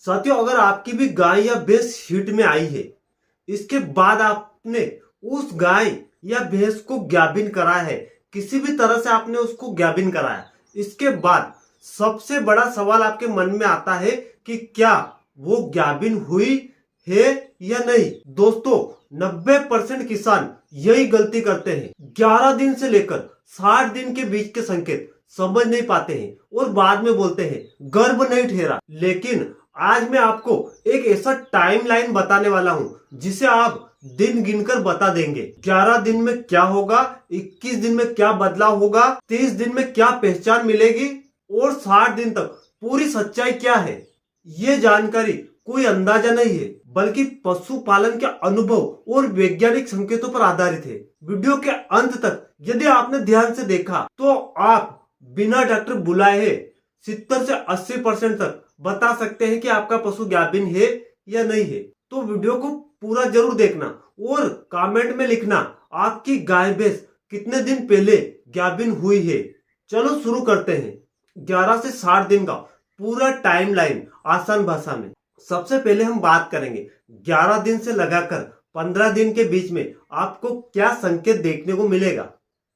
साथियों, अगर आपकी भी गाय या भैंस हीट में आई है, इसके बाद आपने उस गाय या भैंस को ग्याबिन कराया है, किसी भी तरह से आपने उसको ग्याबिन कराया, इसके बाद सबसे बड़ा सवाल आपके मन में आता है कि क्या वो ग्याबिन हुई है या नहीं। दोस्तों, 90% किसान यही गलती करते हैं। 11 दिन से लेकर 60 दिन के बीच के संकेत समझ नहीं पाते हैं और बाद में बोलते हैं गर्भ नहीं ठहरा। लेकिन आज मैं आपको एक ऐसा टाइमलाइन बताने वाला हूं जिसे आप दिन गिनकर बता देंगे। 11 दिन में क्या होगा, 21 दिन में क्या बदलाव होगा, 30 दिन में क्या पहचान मिलेगी और 60 दिन तक पूरी सच्चाई क्या है। ये जानकारी कोई अंदाजा नहीं है, बल्कि पशुपालन के अनुभव और वैज्ञानिक संकेतों पर आधारित है। वीडियो के अंत तक यदि आपने ध्यान से देखा तो आप बिना डॉक्टर बुलाए 70 से 80% तक बता सकते हैं कि आपका पशु ग्याबिन है या नहीं है। तो वीडियो को पूरा जरूर देखना और कमेंट में लिखना आपकी गाय भैंस कितने दिन पहले ग्याबिन हुई है। चलो शुरू करते हैं 11 से 60 दिन का पूरा टाइमलाइन आसान भाषा में। सबसे पहले हम बात करेंगे 11 दिन से लगाकर 15 दिन के बीच में आपको क्या संकेत देखने को मिलेगा।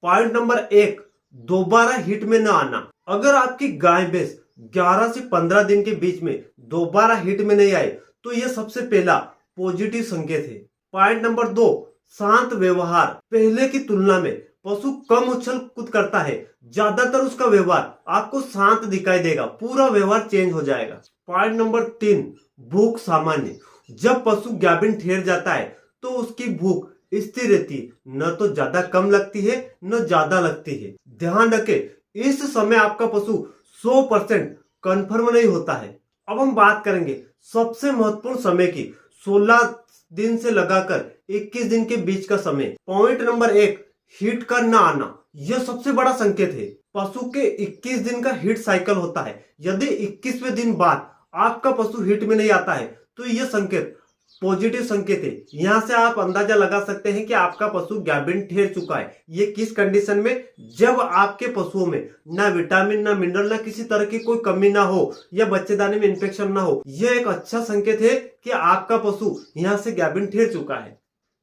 पॉइंट नंबर 1, दोबारा हिट में न आना। अगर आपकी गाय भैंस 11 से 15 दिन के बीच में दोबारा हिट में नहीं आए तो यह सबसे पहला पॉजिटिव संकेत है। पॉइंट नंबर 2, शांत व्यवहार। पहले की तुलना में पशु कम उछल कूद करता है, ज्यादातर उसका व्यवहार आपको शांत दिखाई देगा, पूरा व्यवहार चेंज हो जाएगा। पॉइंट नंबर 3, भूख सामान्य। जब पशु ग्याबिन ठहर जाता है तो उसकी भूख स्थिर रहती है, न तो ज्यादा कम लगती है न ज्यादा लगती है। ध्यान रखें, इस समय आपका पशु 100% कंफर्म नहीं होता है। अब हम बात करेंगे सबसे महत्वपूर्ण समय की, 16 दिन से लगाकर 21 दिन के बीच का समय। पॉइंट नंबर 1, हिट का न आना। यह सबसे बड़ा संकेत है। पशु के 21 दिन का हिट साइकिल होता है। यदि 21वें दिन बाद आपका पशु हिट में नहीं आता है तो यह संकेत पॉजिटिव संकेत है। यहां से आप अंदाजा लगा सकते हैं कि आपका पशु ग्याबिन ठहर चुका है। ये किस कंडीशन में, जब आपके पशुओं में ना विटामिन ना मिनरल ना किसी तरह की कोई कमी ना हो या बच्चेदानी में इंफेक्शन ना हो। यह एक अच्छा संकेत है कि आपका पशु यहां से ग्याबिन ठहर चुका है।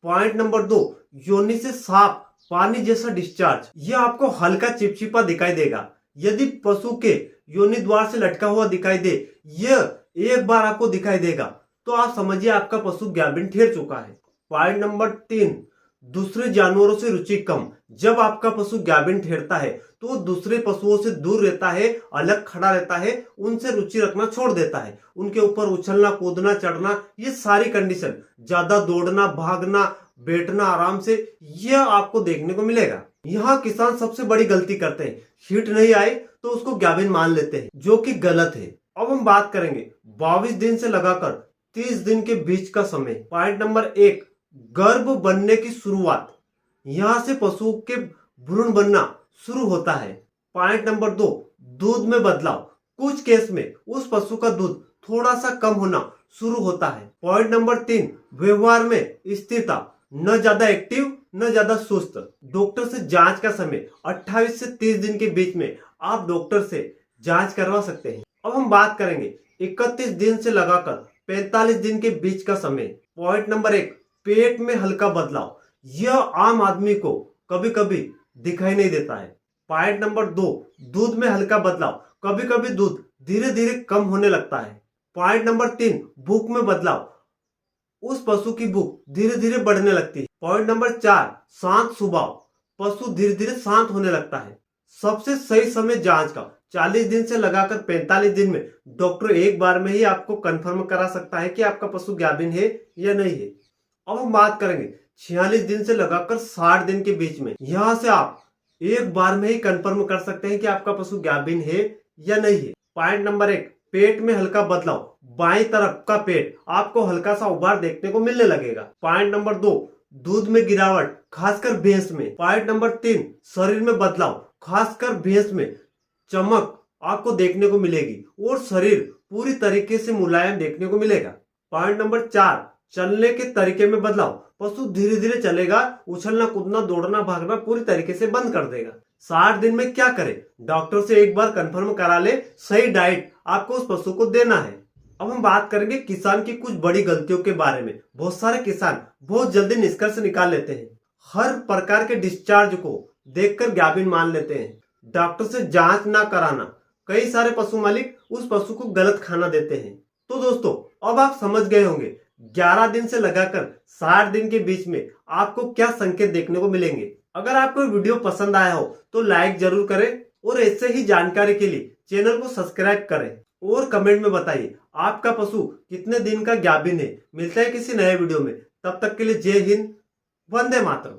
पॉइंट नंबर 2, योनि से साफ पानी जैसा डिस्चार्ज। यह आपको हल्का चिपचिपा दिखाई देगा। यदि पशु के योनि द्वार से लटका हुआ दिखाई दे, यह एक बार आपको दिखाई देगा तो आप समझिए आपका पशु ग्याबिन ठहर चुका है। पॉइंट नंबर 3, दूसरे जानवरों से रुचि कम। जब आपका पशु ग्याबिन ठहरता है तो वो दूसरे पशुओं से दूर रहता है, अलग खड़ा रहता है, उनसे रुचि रखना छोड़ देता है। उनके ऊपर उछलना कूदना चढ़ना, ये सारी कंडीशन, ज्यादा दौड़ना भागना बैठना आराम से, यह आपको देखने को मिलेगा। यहाँ किसान सबसे बड़ी गलती करते हैं, हिट नहीं आए तो उसको ग्याबिन मान लेते हैं, जो कि गलत है। अब हम बात करेंगे 22 दिन से लगाकर 30 दिन के बीच का समय। पॉइंट नंबर 1, गर्भ बनने की शुरुआत। यहां से पशु के भ्रूण बनना शुरू होता है। पॉइंट नंबर 2, दूध में बदलाव। कुछ केस में उस पशु का दूध थोड़ा सा कम होना शुरू होता है। पॉइंट नंबर 3, व्यवहार में स्थिरता, न ज्यादा एक्टिव न ज्यादा सुस्त। डॉक्टर से जांच का समय 28 से 30 दिन के बीच में आप डॉक्टर से जांच करवा सकते हैं। अब हम बात करेंगे 31 दिन से लगाकर 45 दिन के बीच का समय। पॉइंट नंबर 1, पेट में हल्का बदलाव। यह आम आदमी को कभी कभी दिखाई नहीं देता है। पॉइंट नंबर 2, दूध में हल्का बदलाव। कभी कभी दूध धीरे धीरे कम होने लगता है। पॉइंट नंबर 3, भूख में बदलाव। उस पशु की भूख धीरे धीरे बढ़ने लगती है। पॉइंट नंबर 4, शांत स्वभाव। पशु धीरे धीरे शांत होने लगता है। सबसे सही समय जांच का 40 दिन से लगाकर 45 दिन में डॉक्टर एक बार में ही आपको कंफर्म करा सकता है कि आपका पशु ग्याबिन है या नहीं है। अब हम बात करेंगे 46 दिन से लगाकर 60 दिन के बीच में। यहां से आप एक बार में ही कंफर्म कर सकते हैं कि आपका पशु ग्याबिन है या नहीं है। पॉइंट नंबर 1, पेट में हल्का बदलाव। बाएं तरफ का पेट आपको हल्का सा उभार देखने को मिलने लगेगा। पॉइंट नंबर 2, दूध में गिरावट, खासकर भैंस में। पॉइंट नंबर 3, शरीर में बदलाव, खासकर भैंस में चमक आपको देखने को मिलेगी और शरीर पूरी तरीके से मुलायम देखने को मिलेगा। पॉइंट नंबर 4, चलने के तरीके में बदलाव। पशु धीरे धीरे चलेगा, उछलना कूदना दौड़ना भागना पूरी तरीके से बंद कर देगा। 60 दिन में क्या करें, डॉक्टर से एक बार कंफर्म करा ले। सही डाइट आपको उस पशु को देना है। अब हम बात करेंगे किसान की कुछ बड़ी गलतियों के बारे में। बहुत सारे किसान बहुत जल्दी निष्कर्ष निकाल लेते हैं, हर प्रकार के डिस्चार्ज को देखकर गाभिन मान लेते हैं। डॉक्टर से जांच ना कराना, कई सारे पशु मालिक उस पशु को गलत खाना देते हैं। तो दोस्तों अब आप समझ गए होंगे 11 दिन से लगाकर 60 दिन के बीच में आपको क्या संकेत देखने को मिलेंगे। अगर आपको वीडियो पसंद आया हो तो लाइक जरूर करें और ऐसे ही जानकारी के लिए चैनल को सब्सक्राइब करें और कमेंट में बताइए आपका पशु कितने दिन का गाभिन है। मिलता है किसी नए वीडियो में, तब तक के लिए जय हिंद, वंदे मातरम।